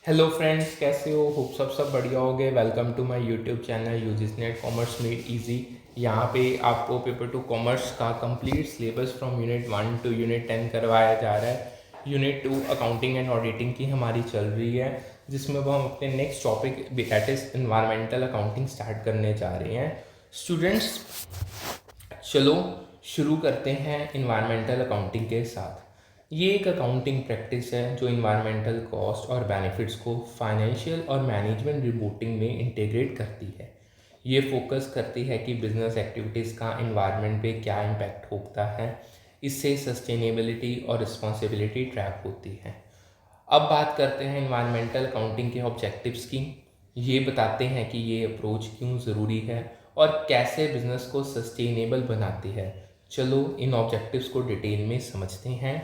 Hello friends, कैसे हो? Hope सब बढ़िया हो गए। Welcome to my YouTube channel UGC NET commerce made easy. यहाँ पे आपको पेपर टू कॉमर्स का complete syllabus from unit 1 to unit 10 करवाया जा रहा है। यूनिट 2 अकाउंटिंग एंड ऑडिटिंग की हमारी चल रही है, जिसमें वो हम अपने next topic that is environmental accounting start करने जा रहे हैं। स्टूडेंट्स, चलो शुरू करते हैं इन्वायरमेंटल अकाउंटिंग के साथ। ये एक अकाउंटिंग प्रैक्टिस है जो इन्वायरमेंटल कॉस्ट और बेनिफिट्स को फाइनेंशियल और मैनेजमेंट रिपोर्टिंग में इंटीग्रेट करती है। ये फोकस करती है कि बिजनेस एक्टिविटीज़ का इन्वायरमेंट पे क्या इम्पैक्ट होता है। इससे सस्टेनेबिलिटी और रिस्पॉन्सिबिलिटी ट्रैक होती है। अब बात करते हैं इन्वायरमेंटल अकाउंटिंग के ऑब्जेक्टिव्स की। ये बताते हैं कि ये अप्रोच क्यों ज़रूरी है और कैसे बिजनेस को सस्टेनेबल बनाती है। चलो इन ऑब्जेक्टिव्स को डिटेल में समझते हैं।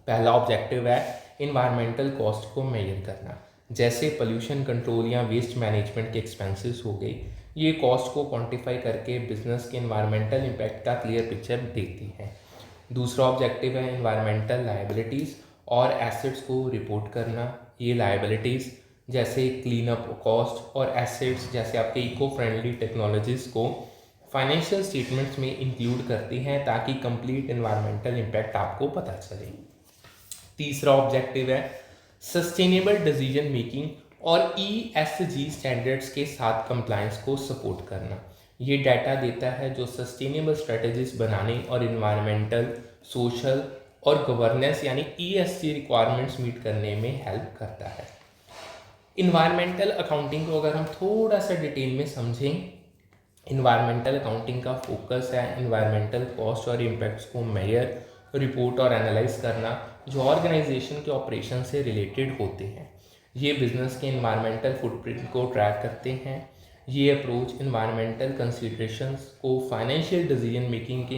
पहला ऑब्जेक्टिव है इन्वायरमेंटल कॉस्ट को मेजर करना। जैसे पोल्यूशन कंट्रोल या वेस्ट मैनेजमेंट के एक्सपेंसेस हो गई, ये कॉस्ट को क्वांटिफाई करके बिजनेस के इन्वायरमेंटल इम्पैक्ट का क्लियर पिक्चर देती है। दूसरा ऑब्जेक्टिव है इन्वायरमेंटल लायबिलिटीज़ और एसेट्स को रिपोर्ट करना। ये लायबिलिटीज़ जैसे क्लीन अप कॉस्ट और एसेट्स जैसे आपके इको फ्रेंडली टेक्नोलॉजीज़ को फाइनेंशियल स्टेटमेंट्स में इंक्लूड करती हैं ताकि कंप्लीट इन्वायरमेंटल इम्पैक्ट आपको पता चले। तीसरा ऑब्जेक्टिव है सस्टेनेबल डिसीजन मेकिंग और ESG स्टैंडर्ड्स के साथ कंप्लायंस को सपोर्ट करना। ये डाटा देता है जो सस्टेनेबल स्ट्रेटजीज बनाने और इन्वायरमेंटल, सोशल और गवर्नेंस यानी ESG रिक्वायरमेंट्स मीट करने में हेल्प करता है। इन्वायरमेंटल अकाउंटिंग को अगर हम थोड़ा सा डिटेल में समझें, इन्वायरमेंटल अकाउंटिंग का फोकस है इन्वायरमेंटल कॉस्ट और इम्पैक्ट्स को मेजर, रिपोर्ट और एनालाइज करना जो ऑर्गेनाइजेशन के ऑपरेशन से रिलेटेड होते हैं। ये बिजनेस के इन्वायरमेंटल फुटप्रिंट को ट्रैक करते हैं। ये अप्रोच इन्वायरमेंटल कंसीडरेशंस को फाइनेंशियल डिसीजन मेकिंग के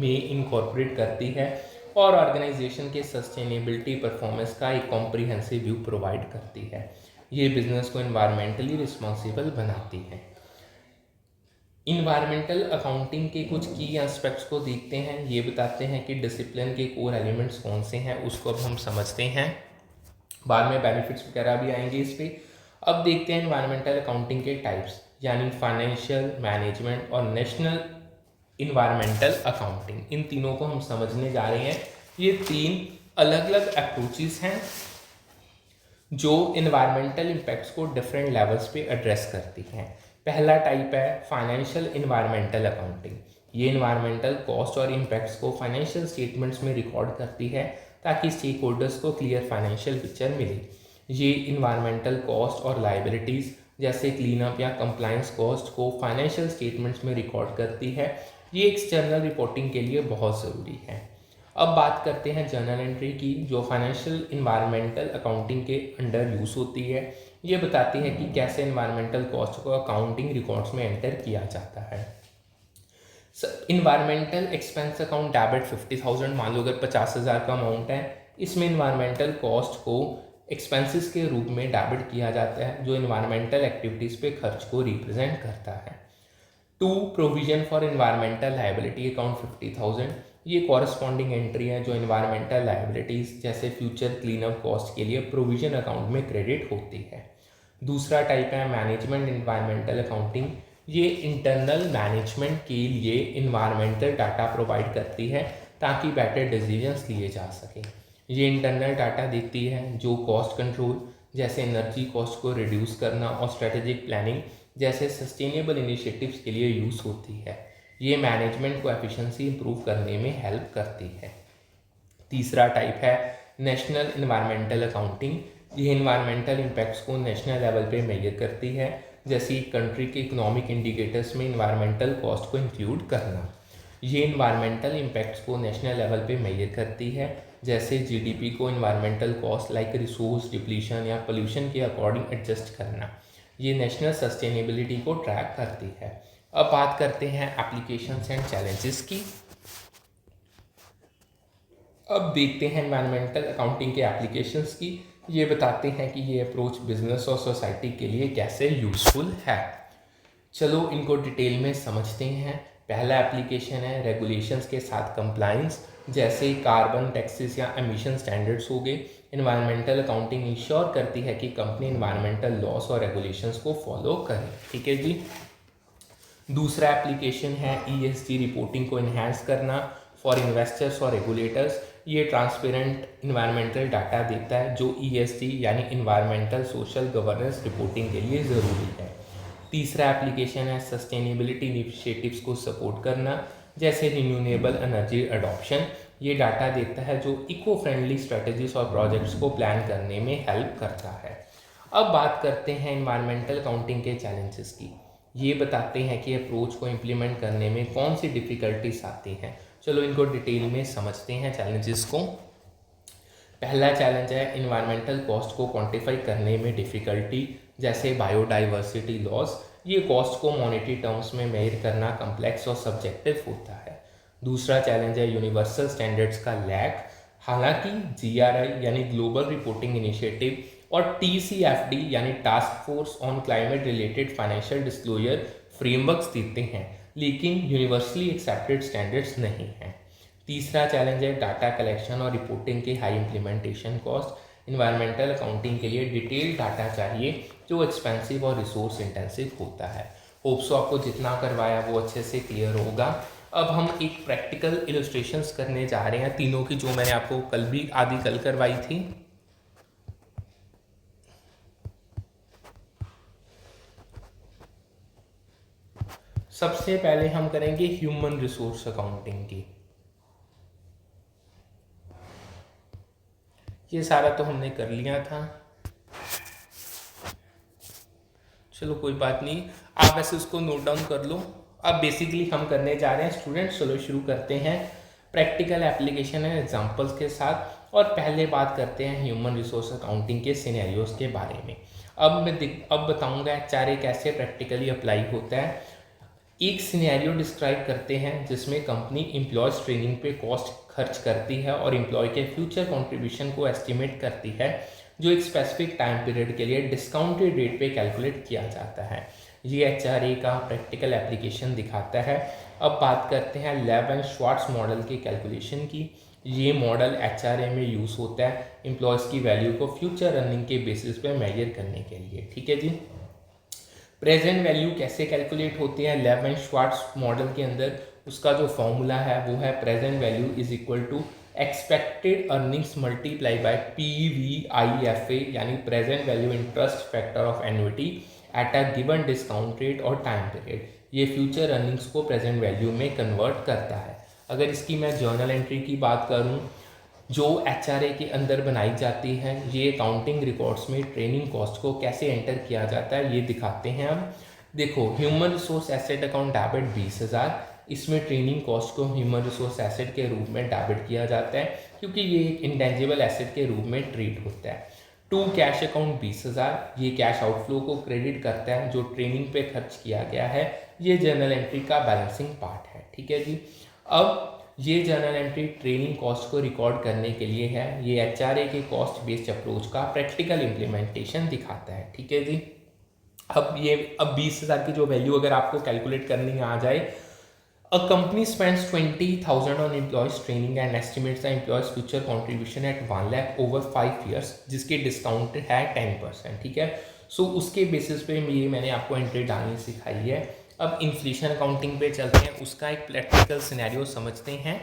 में इनकॉर्पोरेट करती है और ऑर्गेनाइजेशन के सस्टेनेबिलिटी परफॉर्मेंस का एक कॉम्प्रिहेंसिव व्यू प्रोवाइड करती है। ये बिजनेस को इन्वायरमेंटली रिस्पॉन्सिबल बनाती है। इन्वायरमेंटल अकाउंटिंग के कुछ की एस्पेक्ट्स को देखते हैं। ये बताते हैं कि डिसिप्लिन के कोर एलिमेंट्स कौन से हैं, उसको अब हम समझते हैं। बाद में बेनिफिट्स वगैरह भी आएंगे इस पर। अब देखते हैं इन्वायरमेंटल अकाउंटिंग के टाइप्स, यानी फाइनेंशियल, मैनेजमेंट और नेशनल इन्वायरमेंटल अकाउंटिंग। इन तीनों को हम समझने जा रहे हैं। ये तीन अलग अलग अप्रोचेस हैं जो इन्वायरमेंटल इम्पैक्ट्स को डिफरेंट लेवल्स पे एड्रेस करती हैं। पहला टाइप है फाइनेंशियल इन्वायरमेंटल अकाउंटिंग। ये इन्वायरमेंटल कॉस्ट और इम्पैक्ट्स को फाइनेंशियल स्टेटमेंट्स में रिकॉर्ड करती है ताकि स्टेक होल्डर्स को क्लियर फाइनेंशियल पिक्चर मिले। ये इन्वायरमेंटल कॉस्ट और लाइबिलिटीज़ जैसे क्लीन अप या कंप्लायंस कॉस्ट को फाइनेंशियल स्टेटमेंट्स में रिकॉर्ड करती है। ये एक्सटर्नल रिपोर्टिंग के लिए बहुत ज़रूरी है। अब बात करते हैं जर्नल एंट्री की, जो फाइनेंशियल इन्वायरमेंटल अकाउंटिंग के अंडर यूज़ होती है। ये बताती है कि कैसे इन्वायरमेंटल कॉस्ट को अकाउंटिंग रिकॉर्ड्स में एंटर किया जाता है। इन्वायरमेंटल एक्सपेंस अकाउंट डेबिट 50,000, मान लो अगर 50,000 का अमाउंट है, इसमें इन्वायरमेंटल कॉस्ट को एक्सपेंसेस के रूप में डेबिट किया जाता है जो इन्वायरमेंटल एक्टिविटीज़ पे खर्च को रिप्रेजेंट करता है। 2 provision for environmental liability account 50,000, ये कॉरस्पॉन्डिंग एंट्री है जो इन्वायरमेंटल लायबिलिटीज़ जैसे फ्यूचर क्लीनअप कॉस्ट के लिए प्रोविजन अकाउंट में क्रेडिट होती है। दूसरा टाइप है मैनेजमेंट इन्वायरमेंटल अकाउंटिंग। ये इंटरनल मैनेजमेंट के लिए इन्वायरमेंटल डाटा प्रोवाइड करती है ताकि बेटर डिसीजंस लिए जा सकें। ये इंटरनल डाटा देती है जो कॉस्ट कंट्रोल जैसे एनर्जी कॉस्ट को रिड्यूस करना और स्ट्रेटेजिक प्लानिंग जैसे सस्टेनेबल इनिशिएटिव्स के लिए यूज़ होती है। ये मैनेजमेंट को एफिशिएंसी इंप्रूव करने में हेल्प करती है। तीसरा टाइप है नेशनल इन्वायरमेंटल अकाउंटिंग। ये इन्वायरमेंटल इम्पैक्ट्स को नेशनल लेवल पे मेजर करती है, जैसे कंट्री के इकोनॉमिक इंडिकेटर्स में इन्वायरमेंटल कॉस्ट को इंक्लूड करना। ये इन्वायरमेंटल इम्पैक्ट्स को नेशनल लेवल पे मेजर करती है, जैसे जीडीपी को environmental cost like resource depletion या पोल्यूशन के अकॉर्डिंग एडजस्ट करना। ये नेशनल सस्टेनेबिलिटी को ट्रैक करती है। अब बात करते हैं एप्लीकेशंस एंड चैलेंजेस की। अब देखते हैं एनवायरमेंटल अकाउंटिंग के एप्लीकेशंस की। ये बताते हैं कि ये अप्रोच बिजनेस और सोसाइटी के लिए कैसे यूज़फुल है। चलो इनको डिटेल में समझते हैं। पहला एप्लीकेशन है रेगुलेशंस के साथ कंप्लायंस। जैसे कार्बन टैक्सेस या एमिशन स्टैंडर्ड्स हो गए। इन्वायरमेंटल अकाउंटिंग इंश्योर करती है कि कंपनी इन्वायरमेंटल लॉस और रेगुलेशंस को फॉलो करे। ठीक है जी। दूसरा एप्लीकेशन है ESG रिपोर्टिंग को इन्हांस करना फॉर इन्वेस्टर्स और रेगुलेटर्स। ये ट्रांसपेरेंट इन्वायरमेंटल डाटा देता है जो ESG यानी इन्वायरमेंटल सोशल गवर्नेंस रिपोर्टिंग के लिए ज़रूरी है। तीसरा एप्लीकेशन है सस्टेनेबिलिटी इनिशिएटिव्स को सपोर्ट करना, जैसे रिन्यूएबल एनर्जी अडॉप्शन। ये डाटा देता है जो इको फ्रेंडली स्ट्रेटजीज और प्रोजेक्ट्स को प्लान करने में हेल्प करता है। अब बात करते हैं इन्वायरमेंटल अकाउंटिंग के चैलेंजेस की। ये बताते हैं कि अप्रोच को इम्प्लीमेंट करने में कौन सी डिफ़िकल्टीज आती हैं। चलो इनको डिटेल में समझते हैं चैलेंजेस को। पहला चैलेंज है इन्वायरमेंटल कॉस्ट को क्वांटिफाई करने में डिफ़िकल्टी, जैसे बायोडाइवर्सिटी लॉस। ये कॉस्ट को मॉनेटरी टर्म्स में मेजर करना कम्प्लेक्स और सब्जेक्टिव होता है। दूसरा चैलेंज है यूनिवर्सल स्टैंडर्ड्स का लैक। हालांकि GRI यानी ग्लोबल रिपोर्टिंग इनिशिएटिव और TCFD यानी task force on climate related financial disclosure frameworks देते हैं, लेकिन यूनिवर्सली एक्सेप्टेड स्टैंडर्ड्स नहीं हैं। तीसरा चैलेंज है डाटा कलेक्शन और रिपोर्टिंग के high implementation cost. Environmental accounting के लिए डिटेल डाटा चाहिए जो एक्सपेंसिव और रिसोर्स इंटेंसिव होता है। होप्सो आपको जितना करवाया वो अच्छे से क्लियर होगा। अब हम एक प्रैक्टिकल इलस्ट्रेशंस करने जा रहे हैं, तीनों की जो मैंने आपको कल भी आधी कल करवाई थी। सबसे पहले हम करेंगे ह्यूमन रिसोर्स अकाउंटिंग की। ये सारा तो हमने कर लिया था, चलो कोई बात नहीं, आप ऐसे उसको नोट डाउन कर लो। अब बेसिकली हम करने जा रहे हैं स्टूडेंट्स, चलो शुरू करते हैं प्रैक्टिकल एप्लीकेशन है एग्जांपल्स के साथ। और पहले बात करते हैं ह्यूमन रिसोर्स अकाउंटिंग के सिनेरियोज के बारे में। अब बताऊंगा HRA कैसे प्रैक्टिकली अप्लाई होता है। एक सिनेरियो डिस्क्राइब करते हैं जिसमें कंपनी एम्प्लॉयज़ ट्रेनिंग पे कॉस्ट खर्च करती है और एम्प्लॉय के फ्यूचर कंट्रीब्यूशन को एस्टिमेट करती है, जो एक स्पेसिफिक टाइम पीरियड के लिए डिस्काउंटेड रेट पे कैलकुलेट किया जाता है। ये HRA का प्रैक्टिकल एप्लीकेशन दिखाता है। अब बात करते हैं लेव एंड श्वार्ट्ज मॉडल के कैलकुलेशन की। ये मॉडल HRA में यूज़ होता है एम्प्लॉयज़ की वैल्यू को फ्यूचर अर्निंग के बेसिस पे मेजर करने के लिए। ठीक है जी। प्रेजेंट वैल्यू कैसे कैलकुलेट होती है लेव एंड श्वार्ट्ज मॉडल के अंदर, उसका जो फॉर्मूला है वो है present value is equal to expected earnings multiply by PVIFA यानी present value interest factor of annuity at a given discount rate और टाइम पीरियड। ये फ्यूचर अर्निंग्स को प्रेजेंट वैल्यू में कन्वर्ट करता है। अगर इसकी मैं जर्नल एंट्री की बात करूँ जो HRA के अंदर बनाई जाती है, ये अकाउंटिंग रिकॉर्ड्स में ट्रेनिंग कॉस्ट को कैसे एंटर किया जाता है ये दिखाते हैं हम। देखो human resource asset account debit 20,000, इसमें ट्रेनिंग कॉस्ट को ह्यूमन रिसोर्स एसेट के रूप में डेबिट किया जाता है क्योंकि ये एक इंटेंजिबल एसेट के रूप में ट्रीट होता है। टू कैश अकाउंट 20,000, ये कैश आउटफ्लो को क्रेडिट करता है जो ट्रेनिंग पे खर्च किया गया है। ये जर्नल एंट्री का बैलेंसिंग पार्ट है। ठीक है जी। अब ये जर्नल एंट्री ट्रेनिंग कॉस्ट को रिकॉर्ड करने के लिए है। ये HRA के कॉस्ट बेस्ड अप्रोच का प्रैक्टिकल इम्प्लीमेंटेशन दिखाता है। ठीक है जी। अब 20,000 की जो वैल्यू अगर आपको कैलकुलेट करनी आ जाए, a company spends 20,000 on employees training and estimates the employees future contribution at 1 lakh over 5 years, जिसकी डिस्काउंट है 10%। ठीक है। सो उसके बेसिस पे ये मैंने आपको एंट्री डालनी सिखाई है। अब इन्फ्लेशन अकाउंटिंग पे चलते हैं, उसका एक प्रैक्टिकल सिनेरियो समझते हैं।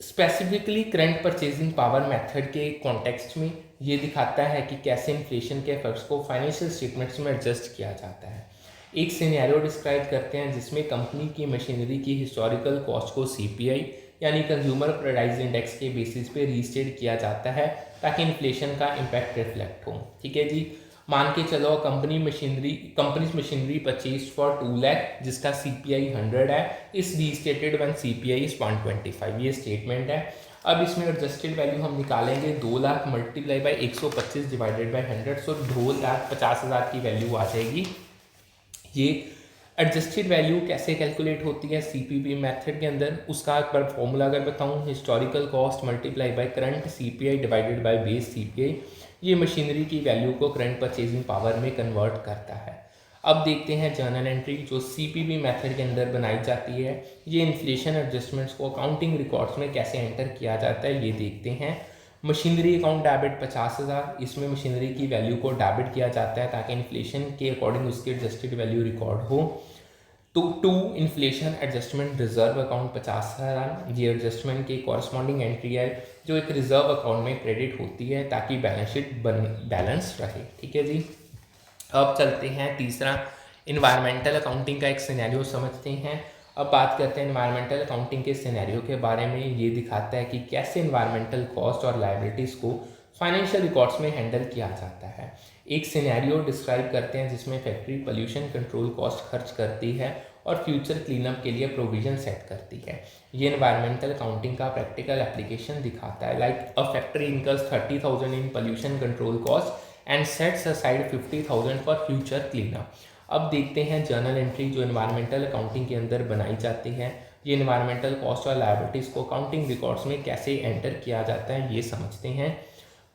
Specifically current purchasing power method के कॉन्टेक्स्ट में ये दिखाता है कि कैसे इन्फ्लेशन के इफेक्ट्स को फाइनेंशियल स्टेटमेंट्स में एडजस्ट किया जाता है। एक सिनेरियो डिस्क्राइब करते हैं जिसमें कंपनी की मशीनरी की हिस्टोरिकल कॉस्ट को CPI यानी कंज्यूमर प्राइस इंडेक्स के बेसिस पे रीस्टेट किया जाता है ताकि इन्फ्लेशन का इम्पैक्ट रिफ्लेक्ट हो। ठीक है जी। मान के चलो companies machinery purchase for 2 lakh जिसका CPI 100 है, इस रीस्टेटेड व्हेन CPI इज 125, ये स्टेटमेंट है। अब इसमें एडजस्टेड वैल्यू हम निकालेंगे 2 lakh multiply by 125 divided by 100, सो 2,50,000 की वैल्यू आ जाएगी। ये एडजस्टेड वैल्यू कैसे कैलकुलेट होती है CPP मेथड के अंदर, उसका एक बार फॉर्मूला अगर बताऊँ, historical cost multiply by current CPI divided by base CPI। ये मशीनरी की वैल्यू को करंट परचेजिंग पावर में कन्वर्ट करता है। अब देखते हैं जर्नल एंट्री जो CPB मेथड के अंदर बनाई जाती है। ये इन्फ्लेशन एडजस्टमेंट्स को अकाउंटिंग रिकॉर्ड्स में कैसे एंटर किया जाता है ये देखते हैं। मशीनरी अकाउंट डेबिट 50,000, इसमें मशीनरी की वैल्यू को डेबिट किया जाता है ताकि इन्फ्लेशन के अकॉर्डिंग उसकी एडजस्टेड वैल्यू रिकॉर्ड हो। To inflation adjustment reserve account 50,000, ये एडजस्टमेंट की कॉरस्पॉन्डिंग एंट्री है जो एक रिजर्व अकाउंट में क्रेडिट होती है ताकि बैलेंस शीट बैलेंस रहे। ठीक है जी। अब चलते हैं तीसरा, इन्वायरमेंटल अकाउंटिंग का एक सिनेरियो समझते हैं। अब बात करते हैं इन्वायरमेंटल अकाउंटिंग के सिनेरियो के बारे में। ये दिखाता है कि कैसे इन्वायरमेंटल कॉस्ट और लायबिलिटीज़ को फाइनेंशियल रिकॉर्ड्स में हैंडल किया जाता है। एक सिनेरियो डिस्क्राइब करते हैं जिसमें फैक्ट्री पोल्यूशन कंट्रोल कॉस्ट खर्च करती है और फ्यूचर क्लीनअप के लिए प्रोविजन सेट करती है। ये इन्वायरमेंटल अकाउंटिंग का प्रैक्टिकल एप्लीकेशन दिखाता है। Like a factory incurs 30,000 in pollution control cost and sets aside 50,000 for future cleanup. अब देखते हैं जर्नल एंट्री जो इन्वायरमेंटल अकाउंटिंग के अंदर बनाई जाती है। ये इन्वायरमेंटल कॉस्ट और लायबिलिटीज़ को अकाउंटिंग रिकॉर्ड्स में कैसे एंटर किया जाता है ये समझते हैं।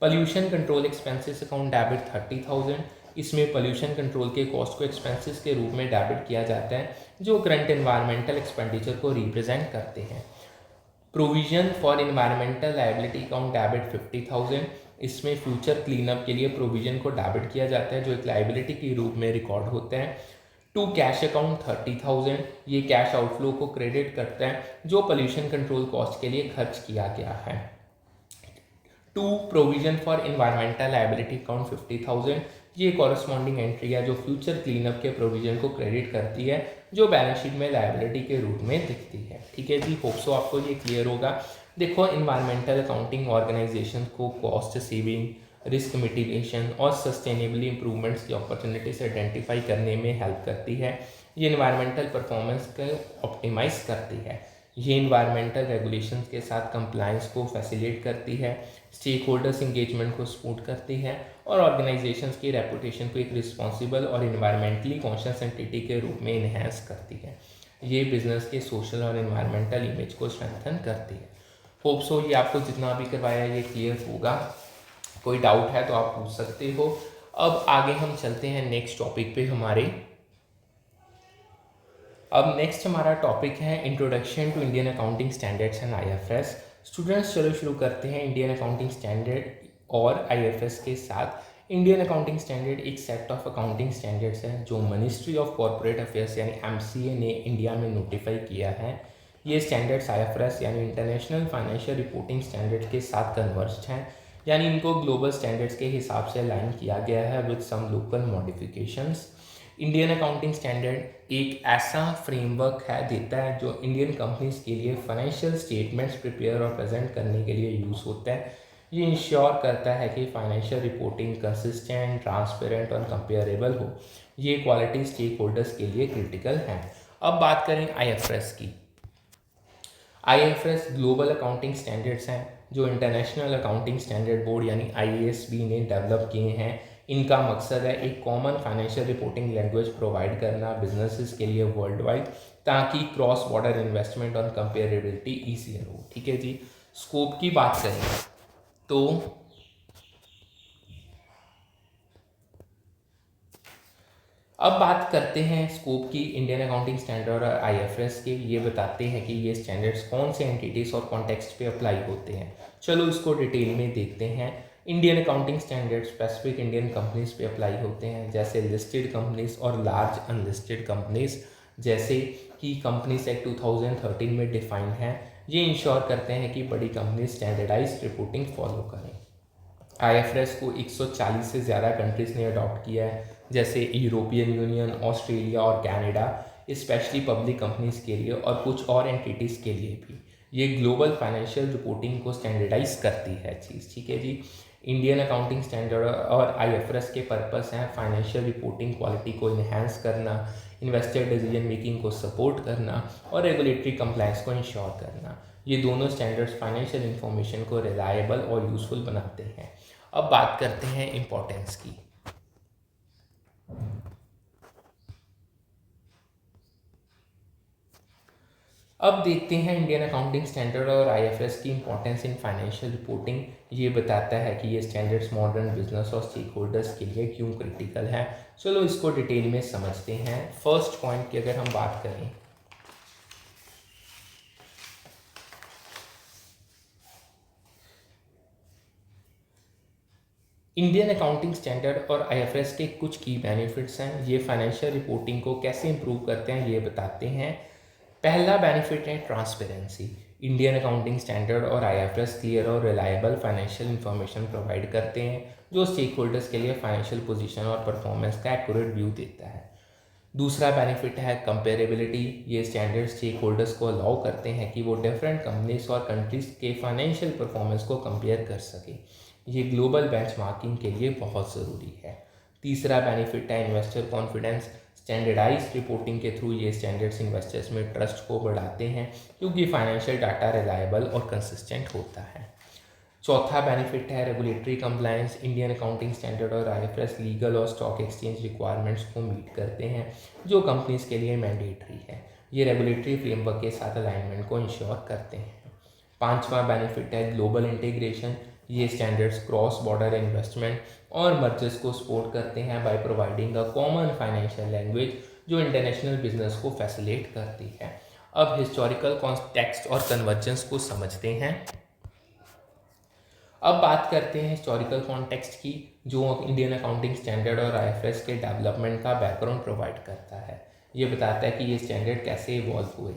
Pollution control expenses account debit 30,000, इसमें पोल्यूशन कंट्रोल के कॉस्ट को एक्सपेंसेस के रूप में डेबिट किया जाता है जो करंट इन्वायरमेंटल एक्सपेंडिचर को रिप्रेजेंट करते हैं। Provision for environmental liability account debit 50,000, इसमें फ्यूचर क्लीनअप के लिए प्रोविजन को डेबिट किया जाता है जो एक लायबिलिटी के रूप में रिकॉर्ड होता है। टू कैश अकाउंट 30,000, ये कैश आउटफ्लो को क्रेडिट करता है जो पोल्यूशन कंट्रोल कॉस्ट के लिए खर्च किया गया है। To provision for environmental liability account 50,000, ये कॉरस्पॉन्डिंग एंट्री है जो फ्यूचर क्लीनअप के प्रोविजन को क्रेडिट करती है जो बैलेंस शीट में लायबिलिटी के रूप में दिखती है। ठीक है जी, होप सो आपको ये क्लियर होगा। देखो, इन्वायरमेंटल अकाउंटिंग ऑर्गेनाइजेशन को कॉस्ट सेविंग, रिस्क मिटिगेशन और सस्टेनेबली इंप्रूवमेंट्स की अपॉर्चुनिटीज आइडेंटिफाई करने में हेल्प करती है। ये इन्वायरमेंटल परफॉर्मेंस को ऑप्टिमाइज करती है। ये इन्वायरमेंटल रेगुलेशंस के साथ कंप्लायंस को फैसिलिटेट करती है, स्टेक होल्डर्स इंगेजमेंट को सपोर्ट करती है और ऑर्गेनाइजेशंस की रेपुटेशन को एक रिस्पॉन्सिबल और इन्वायरमेंटली कॉन्शियस एंटिटी के रूप में इन्हेंस करती है। ये बिजनेस के सोशल और इन्वायरमेंटल इमेज को स्ट्रेंथन करती है। होप सो ये आपको जितना भी करवाया ये क्लियर होगा। कोई डाउट है तो आप पूछ सकते हो। अब आगे हम चलते हैं नेक्स्ट टॉपिक पे हमारे। अब नेक्स्ट हमारा टॉपिक है introduction to Indian accounting standards and IFRS। Students चलो शुरू करते हैं इंडियन अकाउंटिंग स्टैंडर्ड और IFRS के साथ। इंडियन अकाउंटिंग स्टैंडर्ड एक सेट ऑफ अकाउंटिंग स्टैंडर्ड्स है जो मिनिस्ट्री ऑफ कॉर्पोरेट अफेयर्स यानी MCA ने इंडिया में नोटिफाई किया है। ये स्टैंडर्ड्स IFRS यानी इंटरनेशनल फाइनेंशियल रिपोर्टिंग स्टैंडर्ड के साथ कन्वर्ज्ड हैं, यानी इनको ग्लोबल स्टैंडर्ड्स के हिसाब से अलाइन किया गया है with some local modifications. Indian accounting standard एक ऐसा फ्रेमवर्क है देता है जो इंडियन कंपनीज के लिए फाइनेंशियल स्टेटमेंट्स प्रिपेयर और प्रेजेंट करने के लिए यूज़ होता है। ये इंश्योर करता है कि फाइनेंशियल रिपोर्टिंग कंसिस्टेंट, ट्रांसपेरेंट और कंपेरेबल हो। ये क्वालिटी स्टेक होल्डर्स के लिए क्रिटिकल है। अब बात करें IFRS की। IFRS ग्लोबल अकाउंटिंग स्टैंडर्ड्स हैं जो इंटरनेशनल अकाउंटिंग स्टैंडर्ड बोर्ड यानी IASB ने डेवलप किए हैं। इनका मकसद है एक common financial reporting language provide करना बिजनेसेस के लिए वर्ल्ड वाइड, ताकि क्रॉस बॉर्डर इन्वेस्टमेंट और कंपेरेबिलिटी ईजियर हो। ठीक है जी। स्कोप की बात करें तो अब बात करते हैं स्कोप की इंडियन अकाउंटिंग स्टैंडर्ड और IFRS के। ये बताते हैं कि ये स्टैंडर्ड्स कौन से एंटिटीज़ और कॉन्टेक्स्ट पे अप्लाई होते हैं। चलो इसको डिटेल में देखते हैं। Indian accounting standard specific Indian companies पे अप्लाई होते हैं, जैसे लिस्टेड कंपनीज और लार्ज अनलिस्टेड कंपनीज, जैसे कि कंपनीज एक्ट 2013 में डिफाइंड है। ये इंश्योर करते हैं कि बड़ी कंपनी स्टैंडर्डाइज्ड रिपोर्टिंग फॉलो करें। IFRS को 140 से ज़्यादा कंट्रीज़ ने अडॉप्ट किया है, जैसे यूरोपियन यूनियन, ऑस्ट्रेलिया और कनाडा, स्पेशली पब्लिक कंपनीज के लिए और कुछ और एंटिटीज़ के लिए भी। ये ग्लोबल फाइनेंशियल रिपोर्टिंग को स्टैंडर्डाइज करती है चीज़। ठीक है जी। इंडियन अकाउंटिंग स्टैंडर्ड और IFRS के पर्पस हैं फाइनेंशियल रिपोर्टिंग क्वालिटी को इन्हेंस करना, इन्वेस्टर डिसीजन मेकिंग को सपोर्ट करना और रेगुलेटरी कंप्लायंस को इंश्योर करना। ये दोनों स्टैंडर्ड्स फाइनेंशियल इंफॉर्मेशन को रिलायबल और यूजफुल बनाते हैं। अब बात करते हैं इम्पोर्टेंस की। अब देखते हैं इंडियन अकाउंटिंग स्टैंडर्ड और आईएफएस की इंपॉर्टेंस इन फाइनेंशियल रिपोर्टिंग। ये बताता है कि ये स्टैंडर्ड्स मॉडर्न बिजनेस और स्टेक होल्डर्स के लिए क्यों क्रिटिकल है। चलो इसको डिटेल में समझते हैं। फर्स्ट पॉइंट की अगर हम बात करें, इंडियन अकाउंटिंग स्टैंडर्ड और आईएफएस के कुछ की बेनिफिट्स हैं। ये फाइनेंशियल रिपोर्टिंग को कैसे इंप्रूव करते हैं ये बताते हैं। पहला बेनिफिट है ट्रांसपेरेंसी। इंडियन अकाउंटिंग स्टैंडर्ड और आईएफएस क्लियर और रिलायबल फाइनेंशियल इंफॉर्मेशन प्रोवाइड करते हैं, जो स्टेक होल्डर्स के लिए फाइनेंशियल पोजीशन और परफॉर्मेंस का एक्यूरेट व्यू देता है। दूसरा बेनिफिट है कंपेरेबिलिटी। ये स्टैंडर्ड स्टेक होल्डर्स को अलाउ करते हैं कि वो डिफरेंट कंपनीज और कंट्रीज के फाइनेंशियल परफॉर्मेंस को कंपेयर कर सके। ये ग्लोबल बेंचमार्किंग के लिए बहुत ज़रूरी है। तीसरा बेनिफिट है इन्वेस्टर कॉन्फिडेंस। स्टैंडर्डाइज्ड रिपोर्टिंग के थ्रू ये स्टैंडर्ड्स इन्वेस्टर्स में ट्रस्ट को बढ़ाते हैं, क्योंकि फाइनेंशियल डाटा रिलायबल और कंसिस्टेंट होता है। चौथा बेनिफिट है regulatory compliance. Indian accounting standard और आईएफएस लीगल और स्टॉक एक्सचेंज रिक्वायरमेंट्स को मीट करते हैं, जो कंपनीज के लिए मैंडेटरी है। ये रेगुलेटरी फ्रेमवर्क के साथ अलाइनमेंट को इंश्योर करते हैं। पांचवा बेनिफिट है ग्लोबल इंटीग्रेशन। ये स्टैंडर्ड्स क्रॉस बॉर्डर इन्वेस्टमेंट और मर्जर्स को सपोर्ट करते हैं by providing a common financial language, जो इंटरनेशनल बिजनेस को फैसिलिटेट करती है। अब हिस्टोरिकल कॉन्टेक्स्ट और कन्वर्जेंस को समझते हैं। अब बात करते हैं हिस्टोरिकल कॉन्टेक्स्ट की, जो इंडियन अकाउंटिंग स्टैंडर्ड और आईएफएस के डेवलपमेंट का बैकग्राउंड प्रोवाइड करता है। ये बताता है कि ये स्टैंडर्ड कैसे इवॉल्व हुए।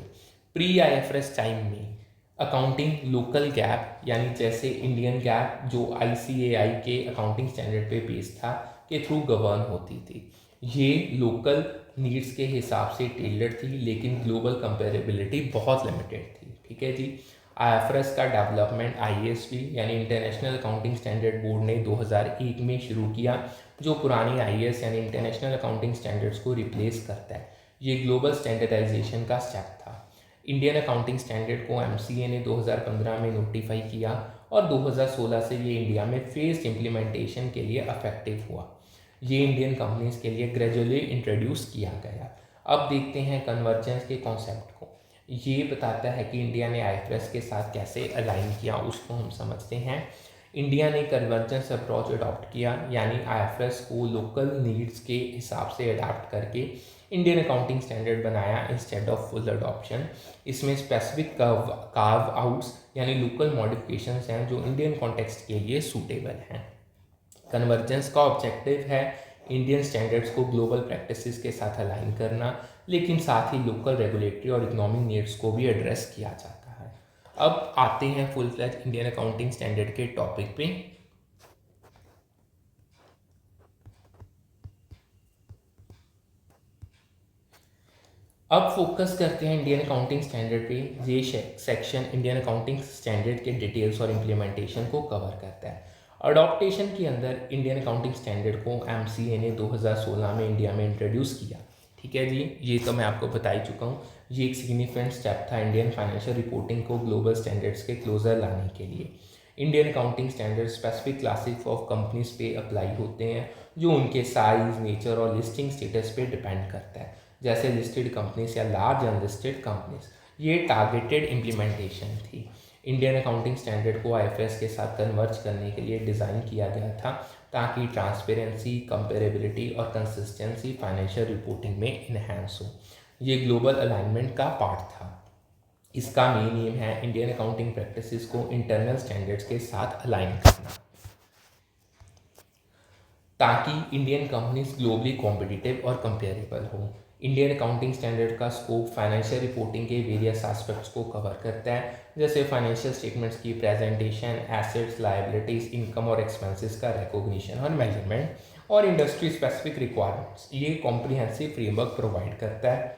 प्री आईएफएस टाइम में अकाउंटिंग लोकल गैप, यानी जैसे इंडियन गैप जो आईसीएआई के अकाउंटिंग स्टैंडर्ड पे बेस्ड था, के थ्रू गवर्न होती थी। ये लोकल नीड्स के हिसाब से टेलर्ड थी, लेकिन ग्लोबल कंपेरेबिलिटी बहुत लिमिटेड थी। ठीक है जी। आईएफआरएस का डेवलपमेंट आईएसबी यानी इंटरनेशनल अकाउंटिंग स्टैंडर्ड बोर्ड ने 2001 में शुरू किया, जो पुरानी आईएएस यानी इंटरनेशनल अकाउंटिंग स्टैंडर्ड्स को रिप्लेस करता है। ये ग्लोबल स्टैंडर्डाइजेशन का स्टेप था। इंडियन अकाउंटिंग स्टैंडर्ड को एमसीए ने 2015 में नोटिफाई किया और 2016 से ये इंडिया में फेस्ड इम्प्लीमेंटेशन के लिए अफेक्टिव हुआ। ये इंडियन कंपनीज के लिए ग्रेजुअली इंट्रोड्यूस किया गया। अब देखते हैं कन्वर्जेंस के कॉन्सेप्ट को। ये बताता है कि इंडिया ने आईएफएस के साथ कैसे अलाइन किया, उसको हम समझते हैं। इंडिया ने कन्वर्जेंस अप्रोच अडॉप्ट किया, यानी आईएफएस को लोकल नीड्स के हिसाब से अडाप्ट करके इंडियन अकाउंटिंग स्टैंडर्ड बनाया इंस्टेड ऑफ फुल अडॉप्शन। इसमें स्पेसिफिक कार्व आउट्स यानी लोकल मॉडिफिकेशंस हैं, जो इंडियन कॉन्टेक्स्ट के लिए सूटेबल हैं। कन्वर्जेंस का ऑब्जेक्टिव है इंडियन स्टैंडर्ड्स को ग्लोबल प्रैक्टिसेस के साथ अलाइन करना, लेकिन साथ ही लोकल रेगुलेटरी और इकोनॉमिक नीड्स को भी एड्रेस किया जाता है। अब आते हैं full fledge Indian accounting standard के टॉपिक पे। अब फोकस करते हैं इंडियन अकाउंटिंग स्टैंडर्ड पे। ये सेक्शन इंडियन अकाउंटिंग स्टैंडर्ड के डिटेल्स और इम्प्लीमेंटेशन को कवर करता है। अडॉप्टेशन के अंदर इंडियन अकाउंटिंग स्टैंडर्ड को एमसीए ने 2016 में इंडिया में इंट्रोड्यूस किया। ठीक है जी, ये तो मैं आपको बता ही चुका हूँ। ये एक सिग्निफिकेंट स्टेप था इंडियन फाइनेंशियल रिपोर्टिंग को ग्लोबल स्टैंडर्ड्स के क्लोजर लाने के लिए। Indian accounting standard specific classes of companies पे अप्लाई होते हैं, जो उनके साइज, नेचर और लिस्टिंग स्टेटस पे डिपेंड करता है, जैसे लिस्टेड कंपनीज या लार्ज अनलिस्टेड कंपनीज। ये टारगेटेड इम्प्लीमेंटेशन थी। इंडियन अकाउंटिंग स्टैंडर्ड को आईएफएस के साथ कन्वर्ज करने के लिए डिज़ाइन किया गया था, ताकि ट्रांसपेरेंसी, कंपेरेबिलिटी और कंसिस्टेंसी फाइनेंशियल रिपोर्टिंग में इन्हेंस हो। ये ग्लोबल अलाइनमेंट का पार्ट था। इसका मेन एम है इंडियन अकाउंटिंग प्रैक्टिसेस को इंटरनल स्टैंडर्ड्स के साथ अलाइन करना, ताकि इंडियन कंपनीज ग्लोबली कॉम्पिटिटिव और कंपेरेबल हो। इंडियन अकाउंटिंग स्टैंडर्ड का स्कोप फाइनेंशियल रिपोर्टिंग के वेरियस एस्पेक्ट्स को कवर करता है, जैसे फाइनेंशियल स्टेटमेंट्स की प्रेजेंटेशन, एसेट्स, लायबिलिटीज, इनकम और एक्सपेंसेस का रिकॉग्निशन और मेजरमेंट, और इंडस्ट्री स्पेसिफिक रिक्वायरमेंट्स। ये कॉम्प्रिहेंसिव फ्रेमवर्क प्रोवाइड करता है।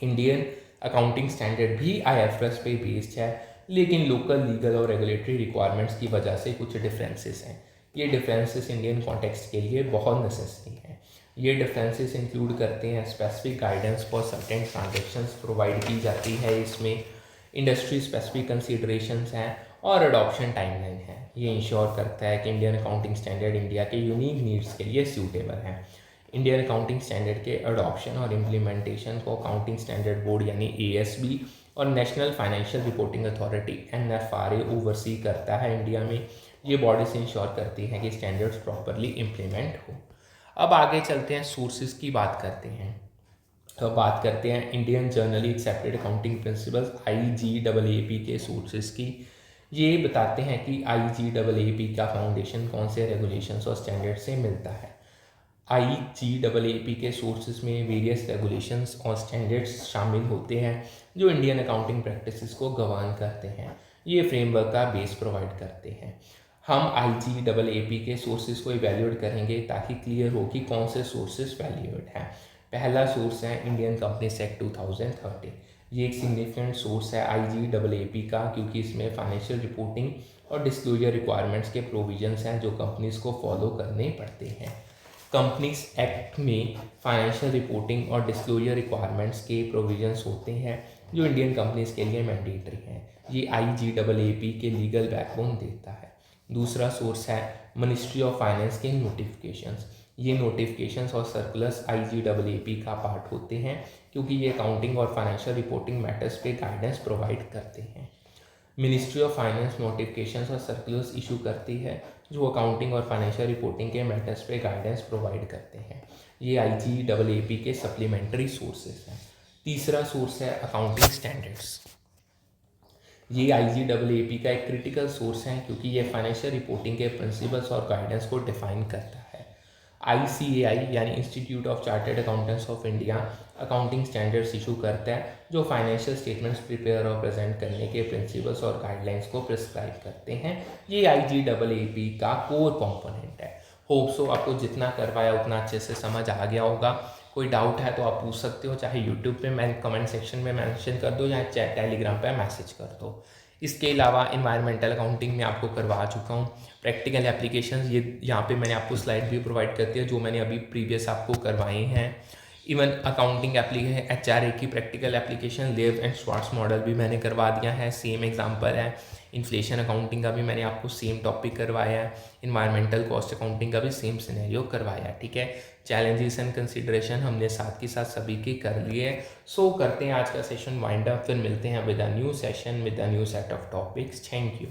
इंडियन अकाउंटिंग स्टैंडर्ड भी आईएफएस पे बेस्ड है, लेकिन लोकल लीगल और रेगुलेटरी रिक्वायरमेंट्स की वजह से कुछ डिफरेंसेस हैं। ये डिफरेंसेस इंडियन कॉन्टेक्स्ट के लिए बहुत नेसेसरी हैं। ये डिफरेंसेस इंक्लूड करते हैं specific guidance for certain transactions provide की जाती है, इसमें इंडस्ट्री स्पेसिफिक कंसीडरेशंस हैं और अडॉप्शन टाइमलाइन है। ये इंश्योर करता है कि इंडियन अकाउंटिंग स्टैंडर्ड इंडिया के यूनिक नीड्स के लिए सूटेबल है। इंडियन अकाउंटिंग स्टैंडर्ड के अडॉप्शन और इम्प्लीमेंटेशन को अकाउंटिंग स्टैंडर्ड बोर्ड यानी एएसबी और national financial reporting authority NFRA oversee करता है इंडिया में। ये बॉडीज इंश्योर करती हैं कि स्टैंडर्ड्स प्रॉपरली इम्प्लीमेंट हो। अब आगे चलते हैं, सोर्सेज की बात करते हैं। तो बात करते हैं Indian generally accepted accounting principles IGAAP के सोर्सेज की। ये बताते हैं कि IGAAP का फाउंडेशन कौन से रेगुलेशंस और स्टैंडर्ड से मिलता है। IGAAP के सोर्सेज में वेरियस रेगुलेशंस और स्टैंडर्ड्स शामिल होते हैं जो इंडियन अकाउंटिंग प्रैक्टिसेस को गवर्न करते हैं। ये फ्रेमवर्क का बेस प्रोवाइड करते हैं। हम IGAAP के सोर्सेज को इवेल्यूएट करेंगे ताकि क्लियर हो कि कौन से सोर्सेज वैल्यूएड हैं। पहला सोर्स है इंडियन कंपनीज एक्ट 2013। ये एक सिग्निफिकेंट सोर्स है IGAAP का, क्योंकि इसमें फाइनेंशियल रिपोर्टिंग और डिस्क्लोजर रिक्वायरमेंट्स के प्रोविजंस हैं जो कंपनीज को फॉलो करने पड़ते हैं। कंपनीज एक्ट में फाइनेंशियल रिपोर्टिंग और डिस्क्लोजर रिक्वायरमेंट्स के प्रोविजंस होते हैं जो इंडियन कंपनीज के लिए मैंडेटरी हैं। ये IGAAP के लीगल बैकबोन देता है। दूसरा सोर्स है मिनिस्ट्री ऑफ फाइनेंस के नोटिफिकेशंस। ये नोटिफिकेशंस और सर्कुलर्स IGAAP का पार्ट होते हैं क्योंकि ये अकाउंटिंग और फाइनेंशियल रिपोर्टिंग मैटर्स पे गाइडेंस प्रोवाइड करते हैं। मिनिस्ट्री ऑफ फाइनेंस नोटिफिकेशंस और सर्कुलर्स इशू करती है जो अकाउंटिंग और फाइनेंशियल रिपोर्टिंग के मैटर्स पे गाइडेंस प्रोवाइड करते हैं। ये IGAAP के सप्लीमेंट्री सोर्सेज हैं। तीसरा सोर्स है अकाउंटिंग स्टैंडर्ड्स। ये IGAAP का एक क्रिटिकल सोर्स है क्योंकि ये फाइनेंशियल रिपोर्टिंग के प्रिंसिपल्स और गाइडेंस को डिफाइन करता है। ICAI यानी institute of chartered accountants of India accounting standards issue करता है जो फाइनेंशियल स्टेटमेंट्स प्रिपेयर और प्रेजेंट करने के प्रिंसिपल्स और गाइडलाइंस को प्रिस्क्राइब करते हैं। ये IGAAP का कोर कंपोनेंट है। होप सो आपको जितना करवाया उतना अच्छे से समझ आ गया होगा। कोई डाउट है तो आप पूछ सकते हो, चाहे यूट्यूब पे मैं कमेंट सेक्शन में मेंशन कर दो या टेलीग्राम पे मैसेज कर दो। इसके अलावा इन्वायरमेंटल अकाउंटिंग में आपको करवा चुका हूँ। प्रैक्टिकल एप्लीकेशंस ये यहाँ पे मैंने आपको स्लाइड भी प्रोवाइड करती है जो मैंने अभी प्रीवियस आपको करवाए हैं। इवन अकाउंटिंग एप्लीकेशन HRA की प्रैक्टिकल एप्लीकेशन लेव एंड श्वार्ट्ज मॉडल भी मैंने करवा दिया है, सेम एग्जांपल है। इन्फ्लेशन अकाउंटिंग का भी मैंने आपको सेम टॉपिक करवाया है। इन्वायरमेंटल कॉस्ट अकाउंटिंग का भी सेम सिनेरियो करवाया है। ठीक है, चैलेंजेस एंड कंसिडरेशन हमने साथ के साथ सभी के कर लिए। सो करते हैं आज का सेशन वाइंड अप, फिर मिलते हैं with a new session with a new set of topics. Thank you.